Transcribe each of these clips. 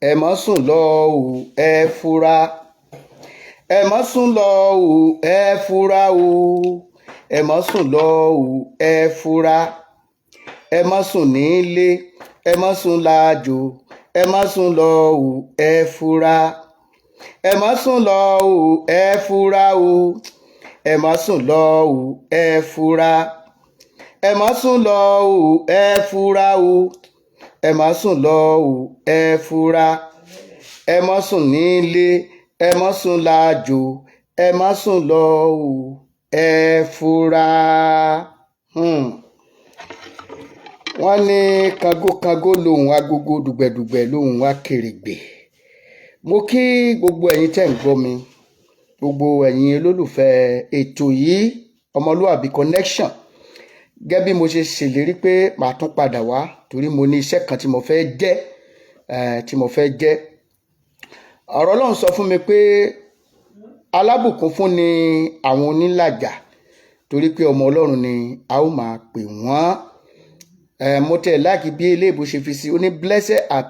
ẹ má sùn lọ o ẹ fura, ẹ má sùn lọ o ẹ fura o, ẹ má sùn lọ o ẹ fura, ẹ má sùn nílé, ẹ má sùn lájò, ẹ má sùn lọ o ẹ fura, ẹ má sùn lọ o ẹ fura o, ẹ má sùn lọ o ẹ fura, ẹ má sùn lọ o ẹ fura o, ẹ má sùn lọ o ẹ fura, ẹ má sùn nílé, ẹ má sùn lájò, ẹ má sùn lọ o ẹ fura. Wọ́n ní kangókangó lohùn agogo, dùgbẹ̀dùgbẹ̀ lohùn akèrègbè. Mo kí gbogbo ẹ̀yin tẹ́ ń gbọ́ mi, gbogbo ẹ̀yin olólùfẹ́ ètò yìí Ọmọlúàbí Connection. Gẹ́gẹ́ bí mo ṣe ṣèlérí pé màá tún padà wá torí mo ní iṣẹ́ kan tí mo fẹ́ jẹ́. Ọ̀rọ̀ Ọlọ́run sọ fún mi pé alábùkún fún ni àwọn onílàjà torí pé ọmọ Ọlọ́run ni a ó máa pè wọ́n. Mo tẹ̀ láàkì bí eléèbó ṣe fi sí, ó ní blessed are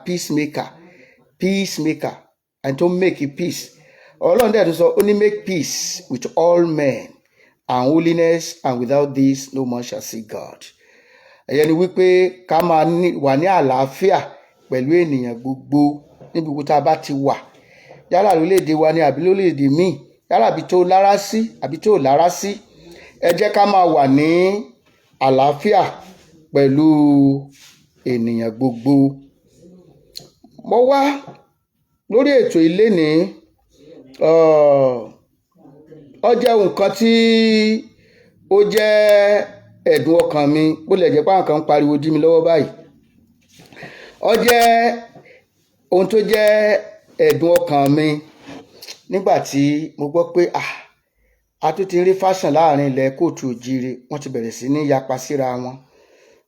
peacemaker and to make peace. Ọlọ́run dẹ̀ tún sọ ó ní make peace with all men and holiness, and without this no man shall see God. Ẹ̀yẹ́ ni wípé ká máa wà ní àlàáfíà pẹ̀lú ènìyàn gbogbo níbi gbogbo tá a bá ti wà, yálà lórílẹ̀-èdè wa ni àbí lórílẹ̀-èdè míì, yálà àbí tó lára sí àbí tó lára sí. Ẹ jẹ́ ká máa wà ní àlàáfíà pẹ̀lú ènìyàn gbogbo. Mo wá lórí ètò ilé ní ó jẹ́ nǹkan tí ó jẹ́ ẹ̀dùn ọkàn mi, bó lè jẹ́ pé àwọn kan ń pariwo dí mi lọ́wọ́ báyìí. Ó jẹ́ ohun tó jẹ́ ẹ̀dùn ọkàn mi nígbà tí mo gbọ́ pé a tún ti rí fashion láàrin ilẹ̀ kóòtù òjíire, wọ́n ti bẹ̀rẹ̀ sí ní yapa síra wọn,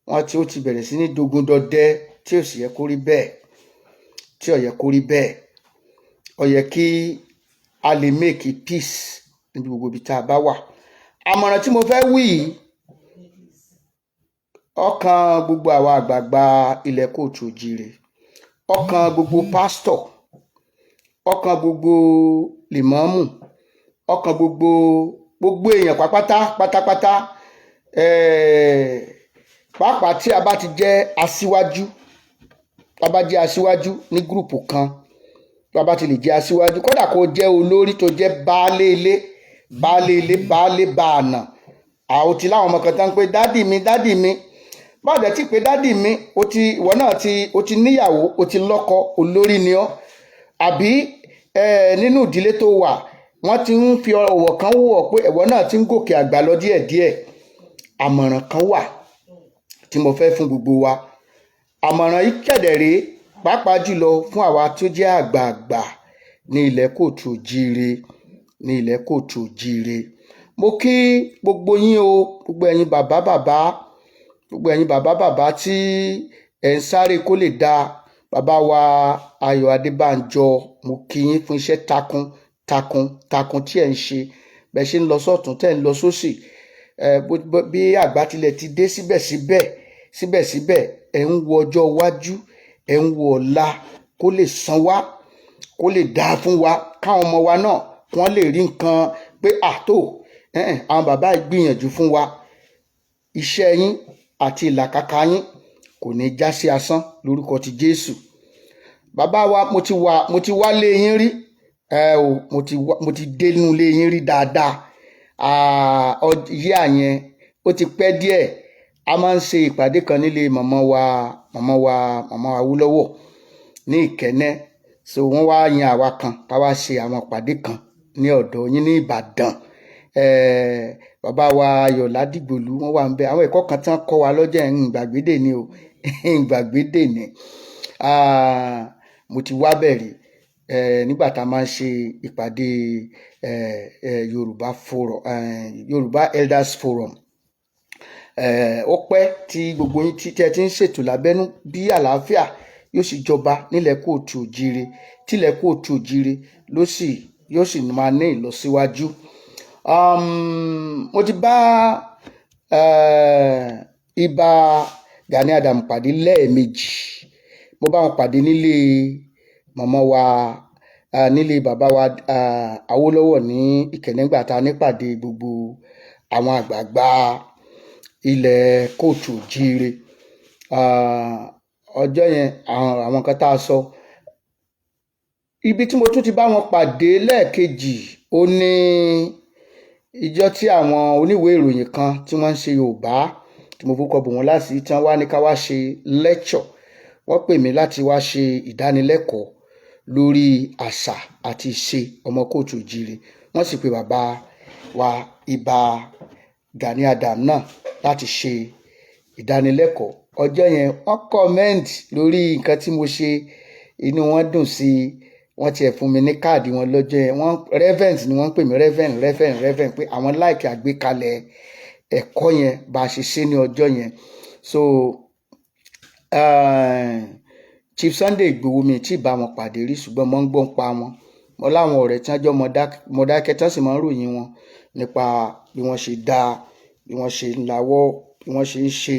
ó ti bẹ̀rẹ̀ sí ní dogun dọdẹ tí ò sì yẹ kó rí bẹ́ẹ̀, tí ò yẹ kó rí bẹ́ẹ̀. Ó yẹ kí a lè make peace níbi gbogbo ibi tá a bá wà. Àmọ̀ràn tí mo fẹ́ wí yìí ọkàn gbogbo àwa àgbààgbà ilẹ̀ kóòtù òjíire, ọkàn gbogbo pásítọ̀, ọkàn gbogbo lìmọ́mù, ọkàn gbogbo èèyàn pátápátá. Pàápàá tí a bá ti jẹ́ aṣíwájú, ní gúrùpù kan, tí a bá ti lè jẹ́ aṣíwájú, kódà kó jẹ́ olórí tó jẹ́ baálé báànà. Àwọn tí láwọn ọmọ kan tán pé dádì mi, bá dẹ̀ tí pé dádì mi, ìwọ náà ti níyàwó, o ti lọ́kọ, olórí ni ọ́. Àbí nínú ìdílé tó wà, wọ́n ti ń fi ọ̀wọ̀ kan wọ̀ pé ìwọ náà ti ń gòkè àgbà lọ díẹ̀díẹ̀. Àmọ̀ràn kan wà tí mo fẹ́ fún gbogbo wa. Àmọ̀ràn yìí kẹ̀dẹ̀rẹ́ pàápàá jùlọ fún àwa tó jẹ́ àgbààgbà ní ilẹ̀ kóòtù òjíire. Mo kí gbogbo yín o, gbogbo ẹ̀yin bàbá tí ẹ̀ ń sáré kó lè dáa. Bàbá wa Ayọ̀ Adébánjọ, mo kí yín fún iṣẹ́ takuntakun tí ẹ̀ ń ṣe. Bẹ́ẹ̀ ṣe ń lọ sọ́tún tẹ́ ń lọ sósì. Bí àgbà tilẹ̀ ti dé síbẹ̀síbẹ̀ ẹ̀ ń wo ọjọ́ iwájú, ẹ̀ ń wo ọ̀la kó lè san wá, kó lè dáa fún wa, káwọn ọmọ wa náà wọ́n lè rí nǹkan pé àwọn bàbá ìgbìyànjú fún wa. Iṣẹ́ yín àti ìlàkàkà yín kò ní já sí asán lórúkọ ti Jésù. Bàbá wa, mo ti wá lé yín rí, mo ti dé nínú ilé yín rí dáadáa. Yíyá yẹn ó ti pẹ́ díẹ̀. A máa ń ṣe ìpàdé kan nílé màmá wa Awólọ́wọ̀ ní Ìkẹ́nnẹ́. So wọ́n wá yan àwa kan ká wá ṣe àwọn ìpàdé kan ní ọ̀dọ̀ yín ní Ìbàdàn. Bàbá wa Ayọ̀ Ládìgbòlú wọ́n wà ń bẹ. Àwọn ẹ̀kọ́ kan tí wọ́n kọ́ wa lọ́jọ́ ìgbàgbédè ni o. Ìgbàgbédè ni. Mo ti wá bẹ̀rẹ̀ nígbà tá a máa ń ṣe ìpàdé Yorùbá Elders Forum. Ó pẹ́ tí gbogbo yín tí ẹ ti ń ṣètò lábẹ́nú bí àlàáfíà yóò sì jọba nílẹ̀ kóòtù òjíire, tílẹ̀ kóòtù òjíire yóò sì máa ní ìlọsíwájú. Mo ti bá Ìbà Gani Adams pàdé lẹ́ẹ̀mejì. Mo bá wọn pàdé nílé màmá wa nílé bàbá wa Awólọ́wọ̀ ní Ìkẹ̀nẹ́gbà ta nípàdé gbogbo àwọn àgbààgbà ilẹ̀ kóòtù òjíire. Ọjọ́ yẹn àwọn kan tá a sọ. Ibi tí mo tún ti bá wọn pàdé lẹ́ẹ̀kejì ó ní ìjọ tí àwọn oníwèé ìròyìn kan tí wọ́n ń ṣe Yorùbá tí mo fúnkọ bò wọ́n láti tí wọ́n wá ní ká wá ṣe lecture. Wọ́n pè mí láti wá ṣe ìdánilẹ́kọ̀ọ́ lórí àṣà àti ìṣe ọmọ kóòtù òjíire. Wọ́n sì pe bàbá wa Ìbà Gani Adams náà láti ṣe ìdánilẹ́kọ̀ọ́. Ọjọ́ yẹn wọ́n comment lórí nǹkan tí mo ṣe, inú wọn dùn sí i. Wọ́n tiẹ̀ fún mi ní káàdì wọn lọ́jọ́ yẹn. Reverend ni wọ́n ń pè mí, reverend pé àwọn like àgbékalẹ̀ ẹ̀kọ́ yẹn bá a ṣe ṣe ní ọjọ́ yẹn. So Chief Sunday Igboho mi tí bá wọn pàdé rí ṣùgbọ́n mo ń gbọ́ pa wọn. Mo láwọn ọ̀rẹ́ tí wọ́n jọ Mọdákẹ́kẹ́ tí wọ́n sì máa ń ròyìn wọn nípa bí wọ́n ṣe dá, bí wọ́n ṣe láwọ́, bí wọ́n ṣe ń ṣe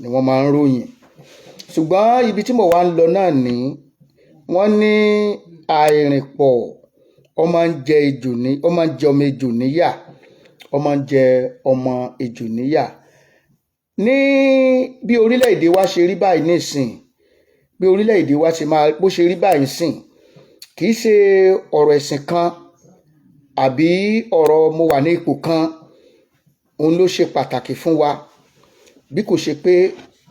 ni wọ́n máa ń ròyìn. Ṣùgbọ́n ibi tí mo wá ń lọ náà ni wọ́n ní àìrìnpọ̀ ó máa ń jẹ ọmọ ejò níyà, ó máa ń jẹ ọmọ ejò níyà. Ní bí orílẹ̀-èdè wa ṣe rí báyìí nísìn, bí orílẹ̀-èdè wa bó ṣe rí báyìí nísìn, kì í ṣe ọ̀rọ̀ ẹ̀sìn kan àbí ọ̀rọ̀ mo wà ní ipò kan òun ló ṣe pàtàkì fún wa, bí kò ṣe pé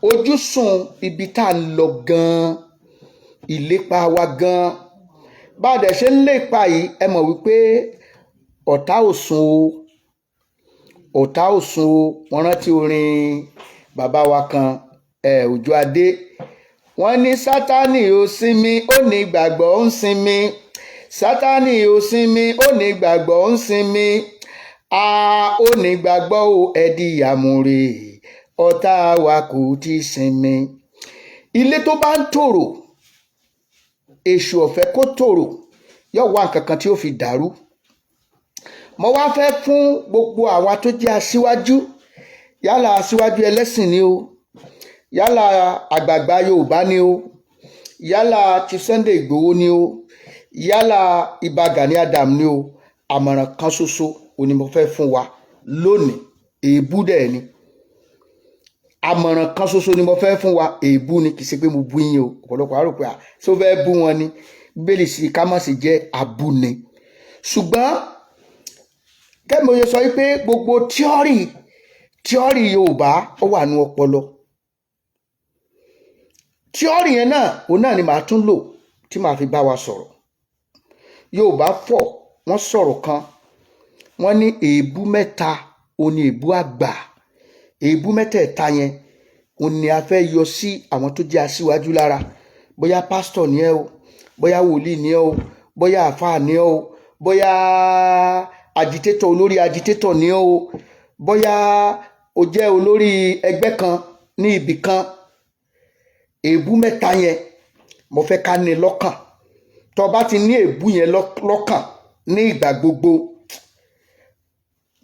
ojúsùn ibi tá a lọ gan-an, ìlépa wa gan-an. Bá a dẹ̀ ṣe ń lépa yìí, ẹ mọ̀ wípé ọ̀tá ò sùn o, wọ́n rántí orin bàbá wa kan Òjó Adé. Wọ́n ní Sátánì ò sinmi, ó ní ìgbàgbọ́ ń sinmi. Sátánì ò sinmi, ó ní ìgbàgbọ́ ń sinmi. Ó ní ìgbàgbọ́ o, ẹ̀dí àmúre, ọ̀tá wa kò tí sinmi. Ilé tó bá ń tòrò, èṣù ọ̀fẹ́ kó tòrò, yóò wá nǹkan kan tí ó fi dàrú. Mo wá fẹ́ fún gbogbo àwa tó jẹ́ aṣíwájú, yálà aṣíwájú ẹlẹ́sìn ni o, yálà àgbààgbà Yorùbá ni o, yálà Chief Sunday Igboho ni o, yálà Ìbà Gani Adams ni o, àmọ̀ràn kan ṣoṣo òní mo fẹ́ fún wa lónìí. Èébú dẹ̀ ni. Àmọ̀ràn kan ṣoṣo ni mo fẹ́ fún wa, èébú ni, kì í ṣe pé mo bú yín o. Ọ̀pọ̀lọpọ̀ àrò pé ṣó fẹ́ bú wọn ni. Bíbélì sì ká má sì jẹ́ abúni. Ṣùgbọ́n kẹ́mi oyè sọ wípé gbogbo tíọ́rì Yorùbá ó wà ní ọpọlọ. Tíọ́rì yẹn náà òun náà ni màá tún lò tí màá fi bá wa sọ̀rọ̀. Yorùbá fọ̀, wọ́n sọ̀rọ̀ kan, wọ́n ní èébú mẹ́ta òun ni èébú àgbà. Èébú mẹ́tẹ̀ẹ̀ta yẹn òun ni a fẹ́ yọ sí àwọn tó jẹ́ aṣíwájú lára. Bóyá pásítọ̀ ni ẹ o, bóyá wòlíì ni ẹ o, bóyá àfáà ni ẹ o, bóyá olórí agitétọ̀ ni ẹ o, bóyá o jẹ́ olórí ẹgbẹ́ kan ní ibì kan. Èébú mẹ́ta yẹn mo fẹ́ ká ní lọ́kàn. Tó bá ti ní èébú yẹn lọ́kàn ní ìgbà gbogbo,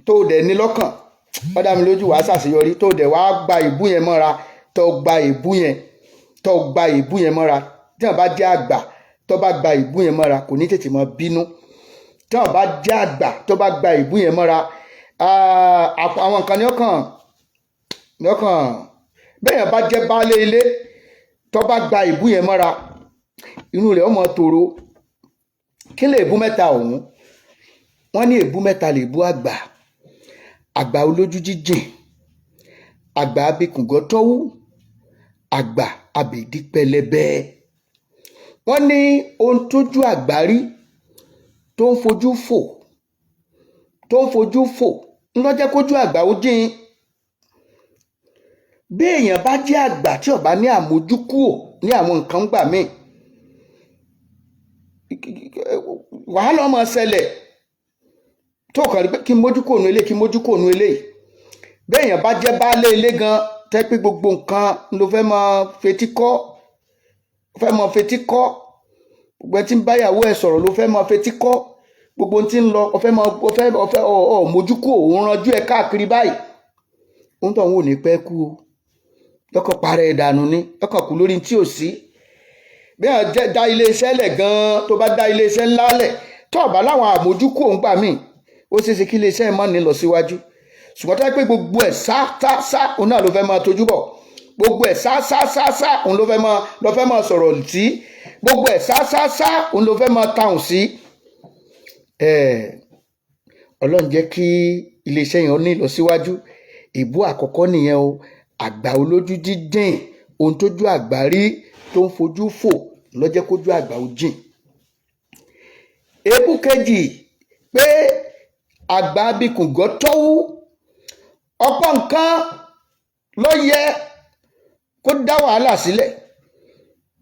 tó dẹ̀ ní lọ́kàn, ó dá mi lójú wàá ṣàṣeyọrí. Tó dẹ̀ wá gba èébú yẹn mọ́ra, tó gba èébú yẹn mọ́ra. Tí wọ́n bá jẹ́ àgbà, tó bá gba èébú yẹn mọ́ra, kò ní tètè mọ́ bínú. Tí wọ́n bá jẹ́ àgbà, tó bá gba èébú yẹn mọ́ra, àwọn nǹkan ní ọkàn bẹ́ẹ̀ yẹn bá jẹ́ baálé ilé, tó bá gba èébú yẹn mọ́ra, inú rẹ̀ ó mọ́ tòrò. Kí lè èébú mẹ́ta ọ̀hún? Wọ́n ní èébú mẹ́ta lè bú àgbà. Àgbà olójú jíjìn, àgbà abikùngọ́ tọ́wú, àgbà abèdí pẹlẹbẹ. Wọ́n ní ohun tójú àgbà rí tó ń fojú fò ló jẹ́ kójú àgbà ó jìn. Bí èèyàn bá jẹ́ àgbà tí ó bá ní àmójúkúò ní àwọn nǹkan gbà míì, wàhálà ó máa ṣẹlẹ̀. Tó kàn rí pé kí n mójú kò nu eléyìí. Bí èèyàn bá jẹ́ baálé ilé gan, tẹ́ pé gbogbo nǹkan ló fẹ́ máa fetí kọ́, gbogbo ẹni tí ń báyàwó ẹ̀ sọ̀rọ̀ ló fẹ́ máa fetí kọ́, gbogbo ohun tí ń lọ mójú kò, òun ranjú ẹ káàkiri báyìí. Ohun tó ń wò ní pẹ́ kú o, lọ́kàn parẹ́ ìdànù ni, lọ́kàn kú lórí tí ò sí. bí wọ́n jẹ́ dá iléeṣẹ́ lẹ̀ gan-an, tó bá dá iléeṣẹ́ ńlá lẹ̀ tó bá láwọn àmójúkú òun gbà míì ó ṣeéṣe kí iléeṣẹ́ mọ́ ní lọ síwájú. Ṣùgbọ́n tó yẹ pé gbogbo ẹ̀ sá òun náà ló fẹ́ máa tojú bọ̀, gbogbo ẹ̀ sá òun ló fẹ́ máa sọ̀rọ̀ sí, gbogbo ẹ̀ sá òun ló fẹ́ máa tahùn sí. Ọlọ́run jẹ́ kí iléeṣẹ́ yẹn ní ìlọsíwájú. Èébú àkọ́kọ́ nìyẹn o. Àgbà olójú dídìn, ohun tójú àgbà rí tó ń fojú fò ló jẹ́ kójú àgbà ó jìn. Èébú kejì pé àgbà abikùn gọ́ tọ́wú. Ọ̀pọ̀ nǹkan ló yẹ kó dá wàhálà sílẹ̀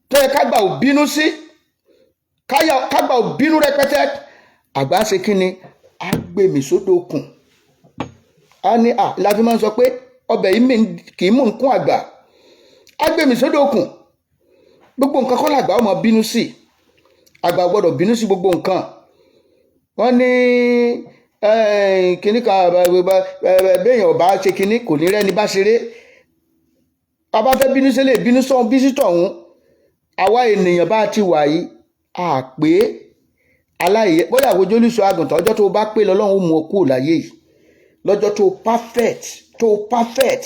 tó yẹ kágbà ò bínú sí, kágbà ò bínú rẹpẹtẹ. Àgbà ṣe kí ni? Á gbèmí sódò okùn. Á ní la fi máa ń sọ pé ọbẹ̀ yìí kì í mú nǹkan àgbà. Á gbèmí sódò okùn. Gbogbo nǹkan kọ́ làgbà ó máa bínú sí. Àgbà ò gbọ́dọ̀ bínú sí gbogbo nǹkan. Wọ́n ní kíní kan béèyàn ọba ṣe kíní kò ní rẹ́ni bá ṣeré. Bàbá fẹ́ bínú sílẹ̀ bínú sọ́hún bí sí tọ̀hún. Àwa ènìyàn bá ti wà yìí àpé aláìyẹ bóyá àwòjọ olùṣọ́ àgùntàn ọjọ́ tó bá pé lọ́lọ́run ó mú ọ kúrò láyé yìí. Lọ́jọ́ tó perfect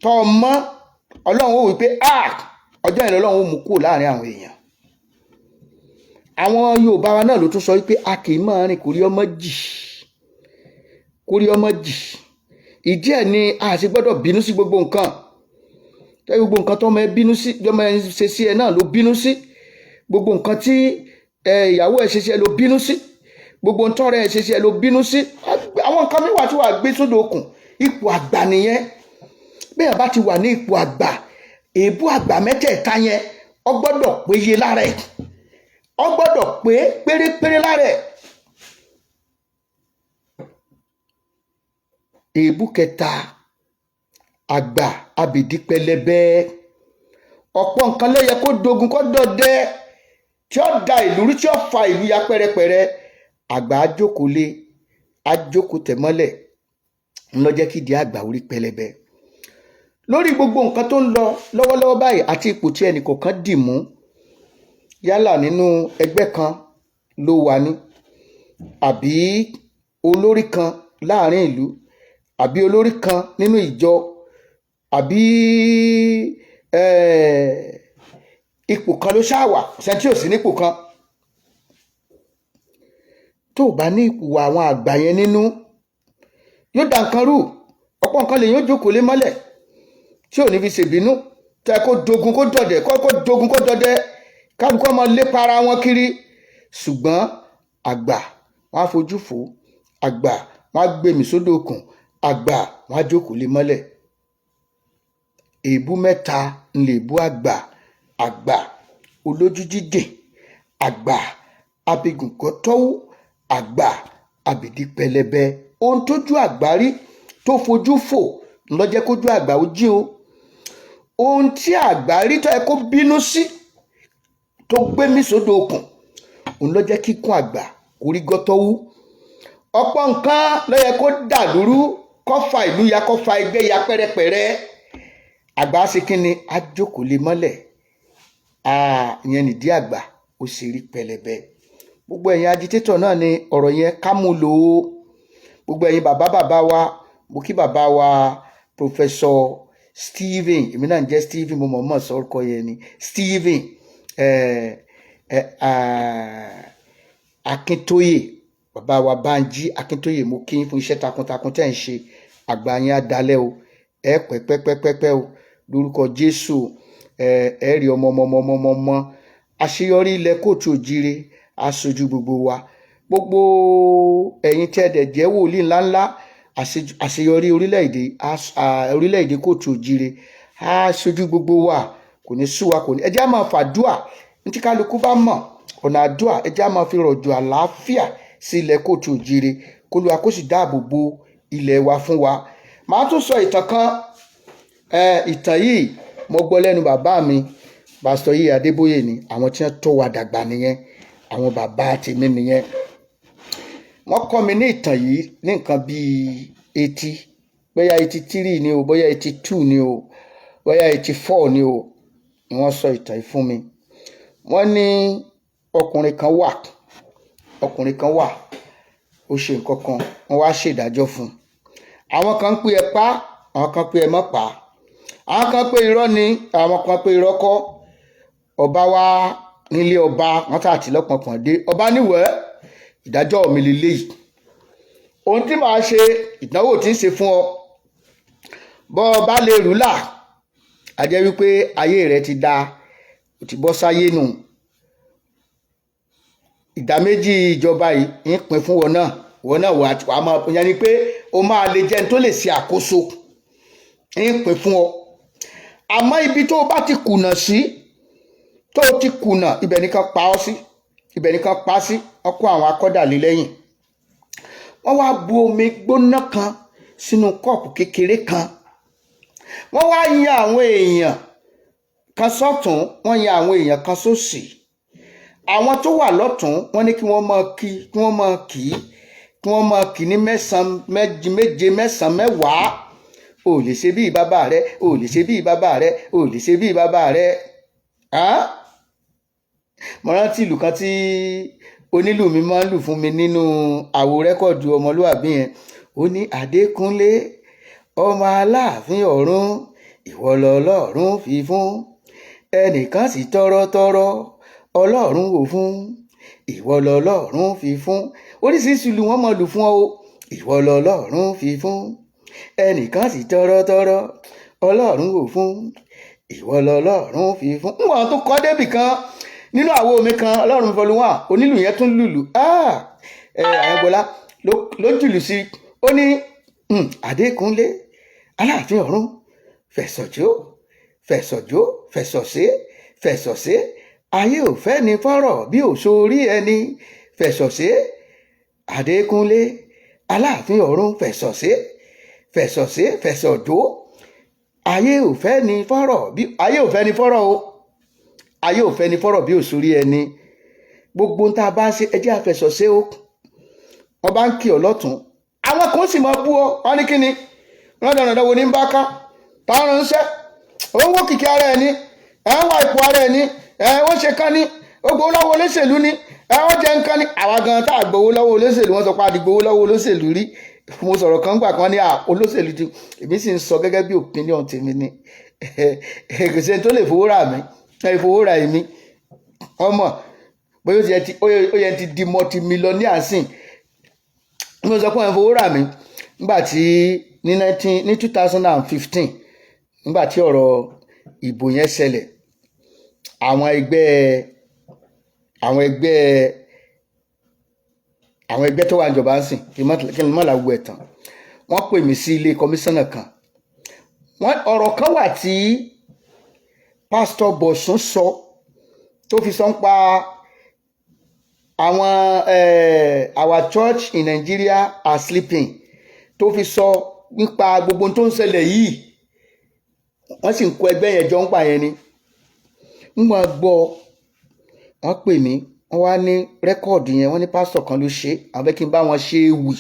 tó mọ́ Ọlọ́run ó wí pé ọjọ́ yẹn lọ́lọ́run ó mú kúrò láàrin àwọn èèyàn. Àwọn Yorùbá wa náà ló tún sọ wípé a kì í máa rìn kórí ọmọ jì. Ìdí ẹ̀ ni a sì gbọ́dọ̀ bínú sí gbogbo nǹkan. Gbogbo nǹkan tó máa bínú sí, tó máa ṣe sí ẹ náà ló bínú sí. Gbogbo nǹkan tí ìyàwó ẹ̀ ṣe sí ẹ ló bínú sí. Gbogbo nǹkan rẹ̀ ṣe sí ẹ ló bínú sí. Àwọn nǹkan mi wà tí wàá gbé sódò okùn. Ipò àgbà nìyẹn. Bẹ́ẹ̀ bá ti wà ní ipò àgbà, èébú àgbà mẹ́tẹ̀ẹ̀ta yẹn ó gbọ́dọ̀ péye lára ẹ̀. Ó gbọ́dọ̀ pé pérépéré lára ẹ̀. Èébú kẹta, àgbà abìdí pẹlẹbẹ. Ọ̀pọ̀ nǹkan ló yẹ kó dogun kó dọdẹ tí ó da ìlú rí, tí ó fa ìlú ya pẹrẹpẹrẹ. Àgbà ajókòó tẹ̀ mọ́lẹ̀ ńlọ jẹ́ kí ìdí àgbà orí pẹlẹbẹ. Lórí gbogbo nǹkan tó ń lọ lọ́wọ́lọ́wọ́ báyìí àti ipò tí ẹnìkọ̀ọ̀kan dì mú, yálà nínú ẹgbẹ́ kan ló wà ní, àbí olórí kan láàrin ìlú, àbí olórí kan nínú ìjọ, àbí ipò kan ló ṣáwà, ṣẹ́ntí ò sí nípò kan. Tó bá ní ipò àwọn àgbà yẹn nínú, yóò dá nǹkan rú. Ọ̀pọ̀ nǹkan lè yóò jókòó lé mọ́lẹ̀ tí ò ní fi ṣèbínú. Tẹ́ kó dogun kó dọ̀dẹ̀, kó dogun kó dọ̀dẹ̀, káàdùkọ́ máa lépa ara wọn kiri. Ṣùgbọ́n àgbà wọn á fojú fò, àgbà wọn á gbèmí sódò okùn, àgbà wọn á jókòó lé mọ́lẹ̀. Èébú mẹ́ta ń lè bú àgbà. Àgbà olójú dídìn, àgbà abigùn gọ́tọ́wú, àgbà abìdí pẹlẹbẹ. Ohun tójú àgbà rí tó fojú fò ló jẹ́ kójú àgbà ó jí o. Ohun tí àgbà rí tó yẹ kó bínú sí tó gbé mì sódò okùn òun ló jẹ́ kíkún àgbà orí gọ́tọ́wú. Ọ̀pọ̀ nǹkan ló yẹ kó dàlúrú, kó fa ìlú ya, kó fa ẹgbẹ́ ya pẹ́rẹpẹ̀rẹ. Àgbà ṣe kí ni? Á jókòó lé mọ́lẹ̀. Ìyẹn nìdí àgbà ó ṣe rí pẹlẹbẹ. Gbogbo ẹ̀yin agitétọ̀ náà ni ọ̀rọ̀ yẹn ká mú lò ó. Gbogbo ẹ̀yin bàbá wa, mo kí bàbá wa Professor Stephen, èmi náà ń jẹ́ Stephen, mo mọ̀ sọ́kọ yẹn ni Stephen Akíntóyè, bàbá wa Bánjí Akíntóyè, mo kí yín fún iṣẹ́ takuntakun tẹ́ ń ṣe. Àgbà yín á dalẹ̀ o, ẹ pẹ́pẹ́pẹ́pẹ́ o lórúkọ Jésù. Ẹ rí ọmọ àṣeyọrí ilẹ̀ Kóòtù Òjíire aṣojú gbogbo wa. Gbogbo ẹ̀yin tí ẹ dẹ̀ jẹ́ wòlíì ńláńlá, àṣeyọrí orílẹ̀-èdè Kóòtù Òjíire aṣojú gbogbo wa. Kò ní sú wa, kò ní. Ẹ jẹ́ á máa fàdúà ní tí kálukú bá mọ̀ ọ̀nà àdúà. Ẹ jẹ́ á máa fi rọ̀jò àlàáfíà sí ilẹ̀ Kóòtù Òjíire, k'Olúwa kó sì dáàbò bo ilẹ̀ wa fún wa. Màá tún sọ ìtàn kan. Ìtàn yìí mo gbọ́ lẹ́nu bàbá mi, Pásítọ̀ Yèyé Adébóyè ni. Àwọn tí wọ́n tó wa dàgbà nìyẹn, àwọn bàbá tèmi nìyẹn. Wọ́n kọ́ mi ní ìtàn yìí ní nǹkan bíi 80, bóyá 83 ni o, bóyá 82 ni o, bóyá 84 ni o, ni wọ́n sọ ìtàn yìí fún mi. wọ́n ní ọkùnrin kan wà ó ṣe nǹkan kan wọ́n wá ṣèdájọ́ fún un. Àwọn kan pé ẹ pa, àwọn kan pé ẹ má pa, àwọn kan pé irọ́ ni, àwọn kan pé irọ́ kọ́. Ọba wá nílé ọba, wọ́n tà tí lọ́pọ̀pọ̀ dé. Ọba níwẹ̀ ìdájọ́ mi lélẹ́yìí, ohun tí màá ṣe, ìdánwò tí ń ṣe fún ọ, bọ́ ọba lè rúlà, a jẹ́ wípé ayé rẹ ti da, ó ti bọ́ sáyé nù. Ìdá méjì ìjọba yìí ń pín fún wọn náà wà máa yẹn ni pé o máa lè jẹun tó lè ṣe àkóso, ń pín fún ọ. Àmọ́ ibi tó o bá ti kùnà sí, tó o ti kùnà, ibẹ̀ nìkan pa ọ́ sí, ibẹ̀ nìkan pa sí. Wọ́n kó àwọn akọ́dàlé lẹ́yìn, wọ́n wá bu omi gbóná kan sínú kọ́ọ̀pù kékeré kan, wọ́n wá yan àwọn èèyàn kan sọ́tún, wọ́n yan àwọn èèyàn kan sósì. Àwọn tó wà lọ́tún wọ́n ní kí wọ́n máa kì ní méje mẹ́sàn mẹ́wàá. O lè ṣe bí bàbá rẹ, o lè ṣe bí bàbá rẹ, o lè ṣe bí bàbá rẹ. Mo rántí ìlù kan tí onílù mi máa ń lù fún mi nínú àwo rẹ́kọ̀dù ọmọlúwàbí yẹn. Ó ní Adékúnlé ọmọ Aláàfin ọ̀run, ìwọ lọlọ́run fi fún, ẹnìkan sì tọrọ Ọlọ́run ò fún, ìwọ lọlọ́run fi fún. Oríṣiríṣi ìlù wọn máa lù fún ọ, ìwọ lọlọ́run fi fún, ẹnìkan sì tọrọ Ọlọ́run ò fún, ìwọ lọlọ́run fi fún. Wọ́n tún kọ́ débì kan nínú àwo mi kan, Ọlọ́run fọlùwà, onílù yẹn tún lùlù. Àyàngbọ́lá ló jùlù sí. Ó ní Adékúnlé Aláàfin ọ̀run, fẹ̀sọ̀jó fẹ̀sọ̀sé, ayé ò fẹ́ ni fọ́rọ̀ bí ò sórí ẹni, fẹ̀sọ̀sé. Adékúnlé Aláàfin ọ̀run, fẹ̀sọ̀jó, ayé ò fẹ́ ni fọ́rọ̀ o, ayé ò fẹ́ ni fọ́rọ̀ bí ò sórí ẹni. Gbogbo tá a bá ṣe, ẹ jẹ́ àfẹ̀sọ̀sé o. Wọ́n bá ń kí ọ lọ́tún, àwọn kan sì máa bú ọ, wọ́n ní kíni rọ́dọ̀rọ̀dọ̀ wo ní bá ká táwọn ń ṣẹ́, òun wó kìkì ara ẹni, ẹ̀ ń wá ipò ara ẹni, wọ́n ṣe kán ní, ó gbowó lọ́wọ́ olóṣèlú ní, wọ́n jẹ nǹkan ní. Àwa gan tá a gbowó lọ́wọ́ olóṣèlú, wọ́n sọ pé a di gbowó lọ́wọ́ olóṣèlú rí. Mo sọ̀rọ̀ kan gbà kan ní olóṣèlú ti, èmi sì ń sọ gẹ́gẹ́ bí opinion tèmi ni. Kò sẹ́ni tó lè fowó rà mí, fowó rà èmi. Ọmọ bóyá ó yẹ ti di multi-millionaire sìn. Mo sọ pé wọ́n fowó rà mí nígbà tí ní 2015, nígbà tí ọ̀rọ̀ ìbò yẹn ṣẹlẹ̀. Àwọn ẹgbẹ́ tó wà níjọba ń sìn, kí n má la wo ẹ̀tàn, wọ́n pè mí sí ilé kọmíṣánná kan. Ọ̀rọ̀ kan wà tí pásítọ̀ Bọ̀sún sọ, tó fi sọ ń pa àwọn our church in Nigeria are sleeping, tó fi sọ nípa gbogbo tó ń ṣẹlẹ̀ yìí. Wọ́n sì ń kó ẹgbẹ́ yẹn jọ ń pa yẹn ni. Mo gbọ́, wọ́n pè mí, wọ́n wá ní rẹ́kọ̀dù yẹn, wọ́n ní pásítọ̀ kan ló ṣe, àwọn fẹ́ kí n bá wọn ṣe ewì,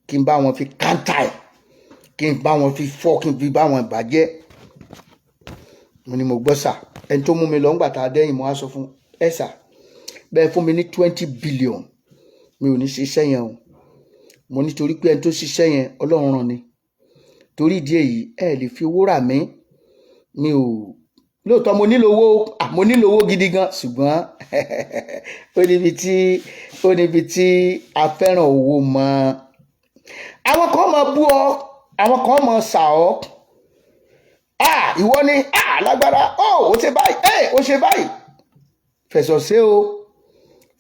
kí n bá wọn fi kántà ẹ̀, kí n bá wọn fi fọ́, kí n fi bá wọn bàjẹ́. Mo ní mo gbọ́ sà. Ẹni tó mú mi lọ ńgbà tá a dẹ́yìn, mo wá sọ fún ẹ sà, bẹ́ẹ̀ fún mi ní 20 billion, mi ò ní ṣiṣẹ́ yẹn o. Mo nítorí pé ẹni tó ṣiṣẹ́ yẹn Ọlọ́run rán ni. Torí ìdí èyí ẹ lè fi owó rà mí. Mi ò, lóòótọ́ mo nílò owó gidi gan, ṣùgbọ́n ó níbi tí a fẹ́ràn owó mọ́. Àwọn kan máa bú ọ, àwọn kan máa sà ọ́. Ìwọ ni lágbára, ó ṣe báyìí, ó ṣe báyìí.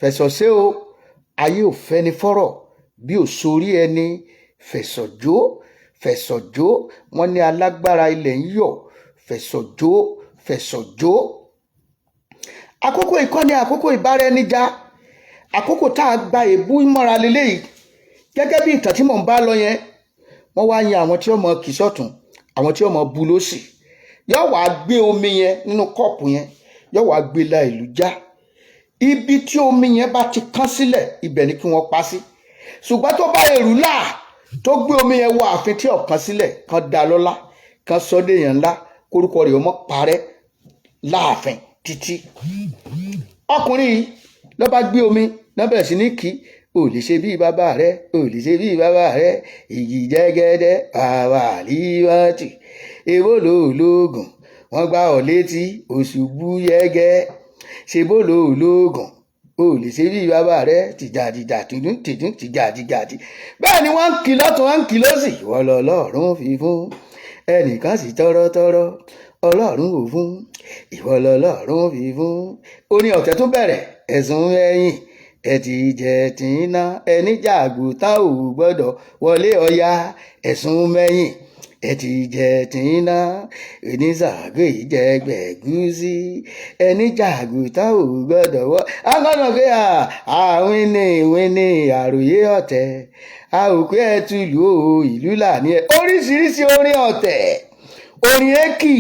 Fẹ̀sọ̀sé o, ayé ò fẹ́ ni fọ́rọ̀ bí ò sórí ẹni, fẹ̀sọ̀jó, wọ́n ní alágbára ilẹ̀ ń yọ̀, fẹ̀sọ̀jó. Àkókò ìkọ́ni, àkókò ìbáraẹnijà, àkókò tá a gba èébú mọ́ra lélẹ́yìí. Gẹ́gẹ́ bí ìtàn tí mò ń bá lọ yẹn, wọ́n wá yan àwọn tí ó mọ kì sọ́tún, àwọn tí ó mọ bu lósì. Yóò wá gbé omi yẹn nínú kọ́ọ̀pù yẹn, yóò wá gbé la ìlú já. Ibi tí omi yẹn bá ti kán sílẹ̀, ibẹ̀ ni kí wọ́n pa sí. Ṣùgbọ́n tó bá èrú là tó gbé omi yẹn wọ ààfin tí ọ̀kan sílẹ̀, kan dá lọ́lá, kan sọ déèyàn ńlá, kórúkọ rẹ̀ ọmọ parẹ́ láàfin, títí. Ọkùnrin yìí ló bá gbé omi náà bẹ̀rẹ̀ sí ní kí ò lè ṣe bí bàbá rẹ, ò lè ṣe bí bàbá rẹ, ìyí jẹ́gẹ́dẹ́ àwa àlíwájú èwo ló lóògùn wọ́n gbá ọ létí òṣùbù yẹ́gẹ́ ṣe bó ló lóògùn ò lè ṣe bí bàbá rẹ tìjàdìjà tìdún tìjàdìjàdì. Bẹ́ẹ̀ ni wọ́n ń kí lọ́tún wọ́n ń kí lọ́sì wọ́n lọ Ọlọ́run fi fún ẹnìkan sì tọ́rọ́tọ́rọ́ Ọlọ́run ò fún ìwọ lọ́lọ́run fi fún. Orin ọ̀tẹ̀ tún bẹ̀rẹ̀ ẹ̀sùn ẹ̀yìn ẹ̀tì jẹ̀tì iná ẹni jàgbó tá ò gbọ́dọ̀ wọlé Ọya ẹ̀sùn mẹ́yìn ẹ̀tì jẹ̀tì iná ẹni sàgé ìjẹgbẹ̀gúsí ẹni jàgbó tá ò gbọ́dọ̀ wọ. agbọ́dọ̀ pé àwìnì àròyé ọ̀tẹ̀ a ò pé ẹ tùlù o ìlú là ní ẹ. Oríṣiríṣi orin ọ̀tẹ̀ orin èkì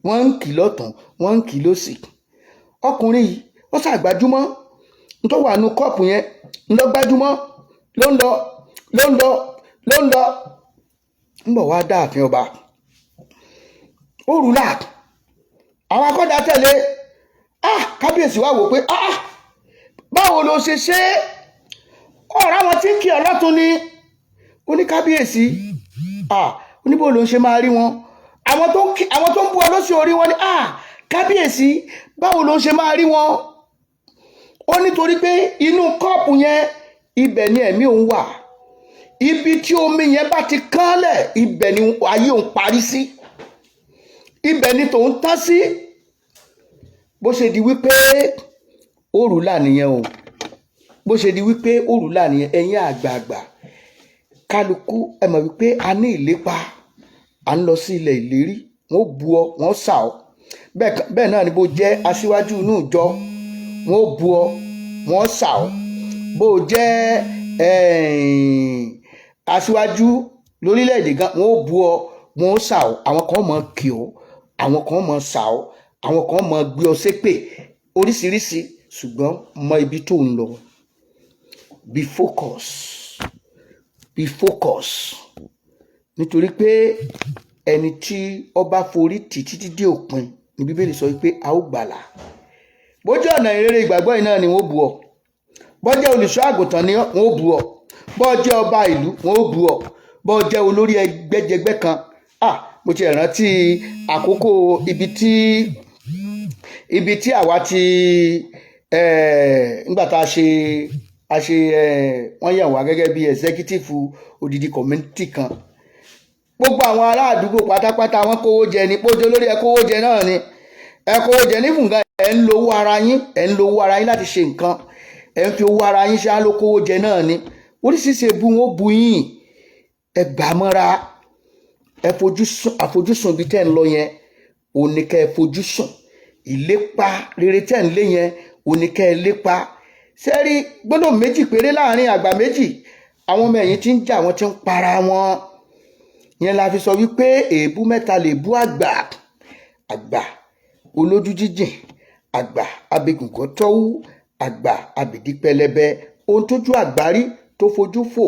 wọ́n ń kì lọ́tún wọ́n ń kì lósì. Ọkùnrin yìí ó ṣàgbájúmọ́ tó wà nù kọ́ọ̀pù yẹn ló gbájúmọ́ ló ń lọ ń bọ̀ wá dáàfin ọba. Ó rù láà àwọn akọ́dà tẹ̀lé kábíyèsí wá wò pé báwo ló ṣe ṣe ọ̀rọ̀ àwọn tí ń kí ọlọ́tún ni ó ní kábíyèsí oníbò ló ń ṣe máa rí wọn àwọn tó ń bú ọ lọ́sí orí wọn ni kábíyèsí báwo ló ń ṣe máa rí wọn. Ó nítorí pé inú kọ́ọ̀pù yẹn ibẹ̀ ni ẹ̀mí òun wà, ibi tí omi yẹn bá ti kánlẹ̀ ibẹ̀ ni ayé òun parí sí, ibẹ̀ ni tòun tán sí. Bó ṣe di wípé òrùlà nìyẹn o, bó ṣe di wípé òrùlà nìyẹn. Ẹ̀yin àgbààgbà kálukú ẹ mọ̀ wípé a ní ìlépa, à ń lọ sí ilẹ̀ ìlérí, wọ́n bu ọ wọ́n sà ọ. Bẹ́ẹ̀ náà ni bó jẹ́ aṣíwájú inú ìjọ wọ́n bu ọ wọ́n sà ọ. Bó jẹ́ aṣíwájú lórílẹ̀‐èdè gan wọ́n bu ọ wọ́n sà ọ. Àwọn kan mọ̀ kí ọ, àwọn kan mọ̀ sà ọ, àwọn kan mọ̀ gbé ọ ṣépè oríṣiríṣi. Ṣùgbọ́n mọ ibi tó ń lọ, be focus nítorí pé ẹni tí ọba forí tì títí dé òpin ní Bíbélì sọ wípé a ó gbàlà. Bójú ọ̀nà ìrere ìgbàgbọ́ yìí náà ni wọ́n bu ọ, bọ́jẹ́ olùṣọ́ àgùntàn ni wọ́n bu ọ, bọ́jẹ́ ọba ìlú wọ́n bu ọ, bọ́jẹ́ olórí ẹgbẹ́jẹgbẹ́ kan. Mo ti rántí àkókò ibi tí àwa ti nígbà tá a ṣe wọ́n yàn wá gẹ́gẹ́ bí executive odidi community kan. Gbogbo àwọn ará àdúgbò pátápátá wọ́n kówó jẹ ní pójó lórí ẹ kówó jẹ náà ni ẹ kówó jẹ ní fùngá ẹ ń lo owó ara yín láti ṣe nǹkan, ẹ ń fi owó ara yín ṣá ló kówó jẹ náà ni. Oríṣiríṣi ebu wọn ó bu yín, ẹ gbà mọ́ra, ẹ àfojúsùn ibi tẹ́ ń lọ yẹn òun ni kẹ́ ẹ fojúsùn, ìlépa rere tẹ́ ń lé yẹn òun ni kẹ́ ẹ lépa. Sẹ́rí gbọ́dọ̀ méjì péré láàrin àgbà méjì, àwọn ọmọ ẹ̀yìn tí ń jà wọ́n ti ń para wọn. Yẹn la fi sọ wípé èébú mẹ́ta lè bú àgbà olójú jíjìn, àgbà abẹgùngọ́ tọ́wú, àgbà abìdí pẹlẹbẹ. Ohun tójú àgbà rí tó fojú fò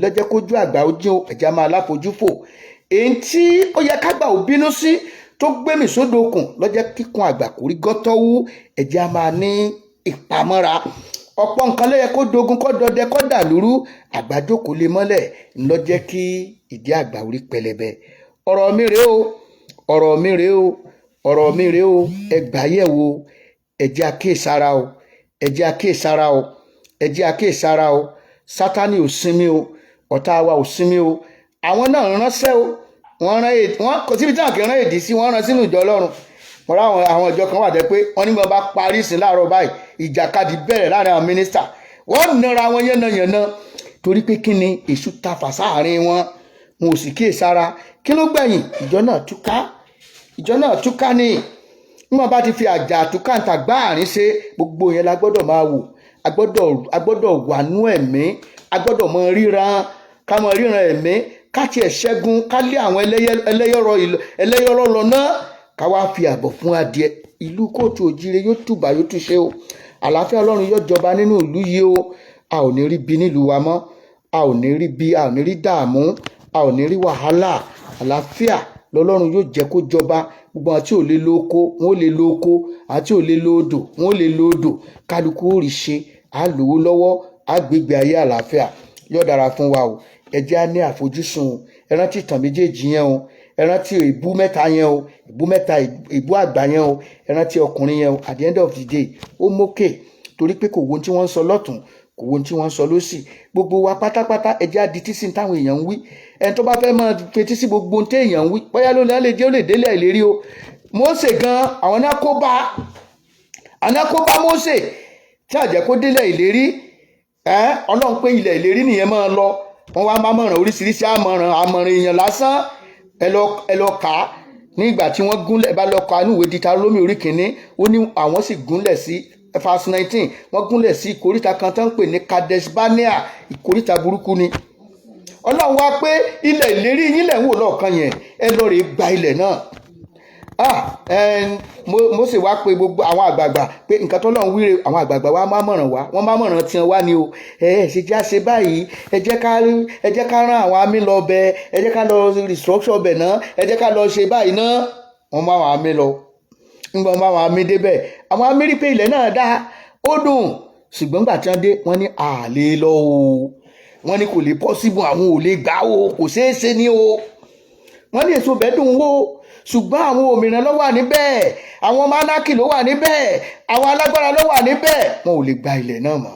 lọ́jẹ́ kójú àgbà ó dín ẹ̀já máa láfojú fò. Èyí tí ó yẹ kágbà ò bínú sí tó gbémì sódò okùn lọ́jẹ́ kíkun àgbà kò rí gọ́tọ́wú ẹ̀já máa ní ìpamọ́ra. Ọ̀pọ̀ nǹkan ló yẹ kó dogun kó dọdẹ kó dàlúrú, àgbàdo kò lè mọ́lẹ̀ lọ́jẹ́ kí ìdí àgbà orí pẹlẹbẹ. Ọ̀rọ̀ mi rèé o, ẹgbà yẹ̀ wo, ẹjẹ́ àkíyèsára o. Sátánì ò sinmi o, ọ̀tá wa ò sinmi o. Àwọn náà ránṣẹ́ o, wọ́n kò síbi tí àwọn kì í rán èdè sí, wọ́n rán sínú ìjọ Ọlọ́run. Mo rá àwọn ìjọ kan wà tẹ́ pé wọ́n ní bá parí ìsìn láàárọ̀ báyìí ìjàkadì bẹ̀rẹ̀ láàrin àwọn mínísítà, wọ́n nara wọn yánnayànna torí pé kí ni èṣù tafà sáàrin wọn ò sì kíyèsára. Kí ló gbẹ̀yìn? ìjọ náà túká ní wọ́n bá ti fi àjà àtúkàǹtà gbá àárín ṣe. Gbogbo yẹn la gbọ́dọ̀ máa wò, a gbọ́dọ̀ wà nú ẹ̀mí, a gbọ́dọ̀ mọ ríran ẹ̀mí, ká tiẹ̀ ṣẹ́gun, ká lé àwọn ẹlẹ́yọ̀rọ̀ lọ náà, ká wá fi àbọ̀ fún adìẹ. Ìlú kóòtù òjire yóò tùbà yóò túṣe o. Àlàáfíà Ọlọ́run yóò jọba nínú ìlú yìí o. A ò ní rí bí nílùú wa mọ́, a ò ní rí bí, a ò ní rí dààmú, a ò ní rí wàhálà. Àlàáfíà lọ́lọ́run yóò jẹ́ kó jọba. gbogbo àti ò lè lóko wọn ò lè lóko, àti ò lè lódò wọn ò lè lódò, kálukú ó rí ṣe, á lówó lọ́wọ́, á gbégbé ayé àlàáfíà. Yóò dára fún wa o. Ẹ jẹ́ á ní àfojúsùn. Ẹ rántí ìtàn méjèèjì yẹn o. Ẹ rántí ìbú mẹ́ta yẹn o, ìbú àgbà yẹn o. Ẹ rántí ọkùnrin yẹn o. At the end of the day ó mókè torí pé kò wo ohun tí wọ́n ń sọ lọ́tún, kò wo ohun tí wọ́n ń sọ lósì. Gbogbo wa pátápátá ẹ jẹ́ á di tísí táwọn èèyàn ń wí. Ẹni tó bá fẹ́ máa fetí sí gbogbo ohun tí èèyàn ń wí, bóyá ló lè délé ìlérí o. Mósè gan àwọn náà kó bá Mósè tí àjẹ́ kó délé ìlérí. Ọlọ́run pé ilẹ̀ ìlérí nìyẹn máa lọ. Wọ́n wá máa mọ̀ràn oríṣiríṣi àmọ̀ràn èèyàn lásán. Ẹ lọ kà á nígbà tí wọ́n gúnlẹ̀, bá lọ kà á ní ìwé Dítarónómì orí kìíní, ó ní àwọn sì gúnlẹ̀ sí verse 19, wọ́n gúnlẹ̀ sí ìkóríta kan tó ń pè ní Kadesh Barnea. Ìkóríta burúkú ni. Ọlọ́run wá pé ilẹ̀ ìlérí yín lẹ̀ ń wò lọ́ọ̀kan yẹn, ẹ lọ rè gba ilẹ̀ náà. Mósè wá pé gbogbo àwọn àgbààgbà pé nǹkan tó lọ́run wíre, àwọn àgbààgbà wa máa mọ̀ràn wá, wọ́n máa mọ̀ràn tiwọn wá ni o. Ṣe jẹ́ àṣẹ báyìí, ẹ jẹ́ ká rán àwọn àmì lọ bẹ̀, ẹ jẹ́ ká lọ restructure bẹ̀ náà, ẹ jẹ́ ká lọ ṣe báyìí náà. Wọ́n máa àwọn àmì lọ. Nígbà wọn máa àwọn àmì débẹ̀, àwọn àmì rí pé ilẹ̀ náà dá, ó dùn. Ṣùgbọ́n gbà tí wọ́n dé, wọ́n ní àlè lọ o. Wọ́n ní kò lè possible, àwọn ò lè gbà o, kò ṣeé ṣe ni o. Wọ́n ní èso bẹ́ẹ̀ dùn wò, ṣùgbọ́n àwọn òmìnira ló wà níbẹ̀, àwọn mánákì ló wà níbẹ̀, àwọn alágbára ló wà níbẹ̀, wọn ò lè gba ilẹ̀ náà mọ́.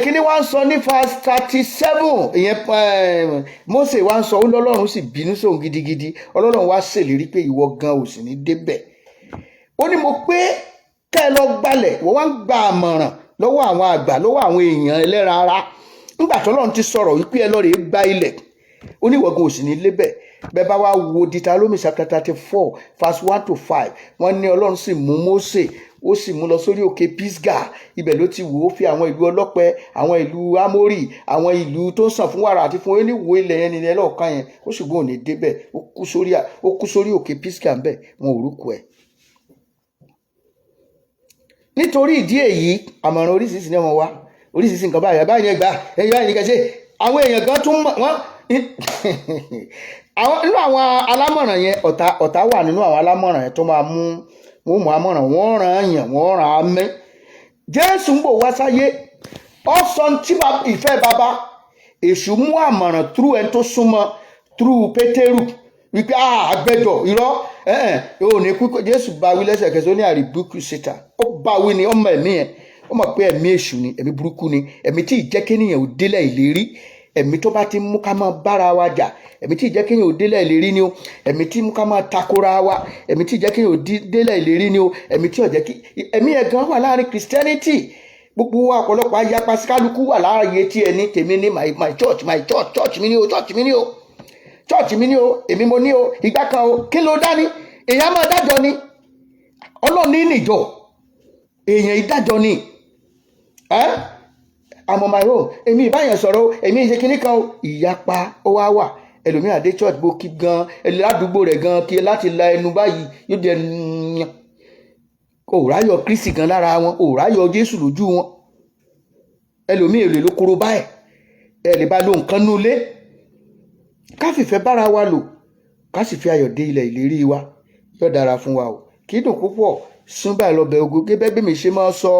Kíní wá ń sọ ní verse 37, ìyẹn Mósè wá ń sọ, ó lọ́lọ́run sì bínú sóhun gidigidi. Ọlọ́run wá ṣèlérí pé ìwọ gan ò sì ní débẹ̀. Ó ní mo pé kẹ́ ẹ lọ gbalẹ̀, wọ́n wá ń gba àmọ̀ràn lọ́wọ́ àwọn àgbà, lọ́wọ́ àwọn èèyàn ẹlẹ́ran ara. Nígbà tí Ọlọ́run ti sọ̀rọ̀ wípé ẹ lọ rè gba ilẹ̀, ó ní ìwọ gan ò sì ní lébẹ̀. Bẹ́ẹ̀ bá wá wo Dítarónómì chapter 34 verse 1 to 5, wọ́n ní Ọlọ́run sì mú Mósè, ó sì mú lọ sórí òkè Pisgah. Ibẹ̀ ló ti wò ó fi àwọn ìlú ọlọ́pẹ, àwọn ìlú Amórì, àwọn ìlú tó sàn fún wàrà àti fún oníwò ilẹ̀ yẹn nílẹ̀ lọ́ọ̀kan yẹn. Ó ṣùgbọ́n ò ní débẹ̀. Ó kú sórí òkè Pisgah ńbẹ̀, wọn ò rúkọ ẹ̀. Nítorí ìdí èyí, àmọ̀ràn oríṣiríṣi ní ọmọ wa, oríṣiríṣi nǹkan báyìí ní ẹgbàá, báyìí ní kẹsẹ̀. Àwọn èèyàn kan tún wọ́n nínú àwọn alámọ̀ràn yẹn, ọ̀tá wà nínú àwọn alámọ̀ràn yẹn tó máa mú àmọ̀ràn, wọ́n ràn yàn, wọ́n ràn amẹ́. Jésù ń bọ̀ wá sáyé, ó sọ tí ìfẹ́ bàbá. Èṣù mú àmọ̀ràn through ẹni tó súnmọ́, through Pétérù, wípé àgbẹ̀dọ̀ irọ́ ò ní kú. Jésù bá wí lẹ́sẹ̀kẹsẹ̀, ó ní I rebuke you Satan. Ó bá wí ni ọmọ ẹ̀mí yẹn, ó mọ̀ pé ẹ̀mí èṣù ni, ẹ̀mí burúkú ni, ẹ̀mí tí ìjẹ́ kéèyàn ò délẹ̀ ìlérí, ẹ̀mí tó bá ti mú ká máa bára wa jà, ẹ̀mí tí ìjẹ́ kéèyàn ò délẹ̀ ìlérí ni o, ẹ̀mí tí mú ká máa takora wa, ẹ̀mí tí ìjẹ́ kéèyàn ò délẹ̀ ìlérí ni o, ẹ̀mí tí ọ̀jẹ́ kí ẹ̀mí ẹ̀ gan wà láàrin Christianity. Gbogbo wa ọ̀pọ̀lọpọ̀ ayapa sí kálukú wà láàyè tí ẹni tèmi ní my church mi ní o, church mi ní o, èmi mo ní o, ìgbà kan o, kí ló dání? Èèyàn máa dájọ́ ni. Ọlọ́run ní níjọ, èèyàn ìdájọ́ ni. I'm on my own, èmi ìbáyẹn sọ̀rọ̀, èmi ìṣe kíní kan o. Ìyapa ó wá wà. Ẹlòmíràn dé church bó kí gan, ládùúgbò rẹ̀ gan kí láti la ẹnu báyìí yóò dé òráyọ̀ Kristi gan lára wọn, òráyọ̀ Jésù lójú wọn. Ẹlòmíràn lè ló kóró báyìí, ẹ lè bá lo nǹkan nulẹ̀. Ká fìfẹ́ bára wa lò, ká sì fi ayọ̀ dé ilẹ̀ ìlérí wa. Yóò dára fún wa o. Kì í dùn púpọ̀ sún báyìí lọ bẹ ogun. Gẹ́gẹ́ bí mi ṣe máa sọ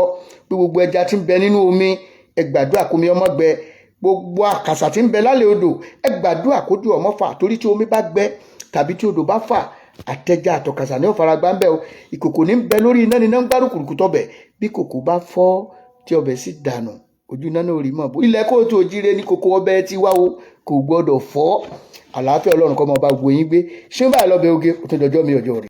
pé gbogbo ẹja tí ń bẹ nínú omi, ẹ gbàdúrà kómi ọmọ gbẹ. Gbogbo àkàsà tí ń bẹ lálẹ́ odò, ẹ gbàdúrà kójú ọmọ fà, torí tí omi bá gbẹ tàbí tí odò bá fà, àtẹja àtọkàsà ní ọ̀fara gbá ń bẹ o. Ìkòkò ní ń bẹ lórí iná, ní iná ń gbárùkù tọbẹ̀. Bí kòkò bá fọ́ tí ọbẹ̀ sì dànù, ojú iná náà ò rí mọ́. Ilẹ̀ kóòtù òjíire ní kòkò ọbẹ̀ ti wá o, kò gbọdọ̀ fọ́. Àlàáfíà Ọlọ́run kó máa bá gbogbo yín gbé. Ṣé báyìí lọ bẹ oge, ó tó dọjọ́ mi ọjọ́ rẹ̀.